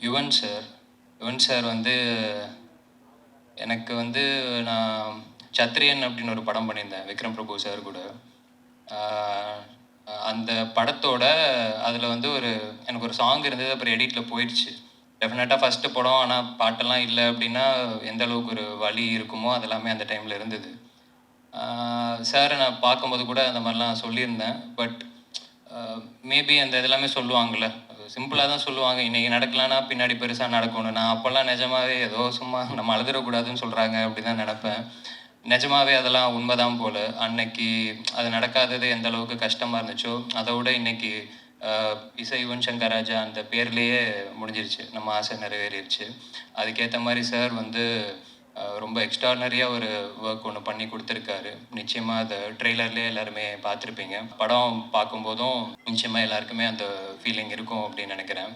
Yuvan sir. Yuvan sir வந்து எனக்கு வந்து நான் சத்ரியன் அப்படின்னு ஒரு படம் பண்ணியிருந்தேன் விக்ரம் பிரபு சார் கூட. ஆஹ் அந்த படத்தோட அதில் வந்து எனக்கு ஒரு சாங் இருந்தது, அப்புறம் எடிட்டில் போயிடுச்சு. டெஃபினட்டாக ஃபஸ்ட்டு படம், ஆனால் பாட்டெல்லாம் இல்லை அப்படின்னா எந்த அளவுக்கு ஒரு வலி இருக்குமோ அதெல்லாமே அந்த டைமில் இருந்தது. சாரை நான் பார்க்கும்போது கூட அந்த மாதிரிலாம் சொல்லியிருந்தேன். பட் மேபி அந்த இதெல்லாமே சொல்லுவாங்கள்ல, சிம்பிளாக தான் சொல்லுவாங்க, இன்றைக்கி நடக்கலான்னா பின்னாடி பெருசாக நடக்கணும். நான் அப்போல்லாம் நிஜமாவே ஏதோ சும்மா நம்ம அழுதுறக்கூடாதுன்னு சொல்கிறாங்க அப்படி தான் நினப்பேன். நிஜமாவே அதெல்லாம் உண்மைதான் போல். அன்னைக்கு அது நடக்காதது எந்த அளவுக்கு கஷ்டமாக இருந்துச்சோ, அதை விட இன்னைக்கு இசை யுவன் சங்கர் ராஜா அந்த பேர்லேயே முடிஞ்சிருச்சு, நம்ம ஆசை நிறைவேறிடுச்சு. அதுக்கேற்ற மாதிரி சார் வந்து ரொம்ப எக்ஸ்ட்ரானரியாக ஒரு ஒர்க் ஒன்று பண்ணி கொடுத்துருக்காரு. நிச்சயமாக அதை ட்ரெய்லர்லேயே எல்லாருமே பார்த்துருப்பீங்க. படம் பார்க்கும்போதும் நிச்சயமாக எல்லாருக்குமே அந்த ஃபீலிங் இருக்கும் அப்படின்னு நினைக்கிறேன்.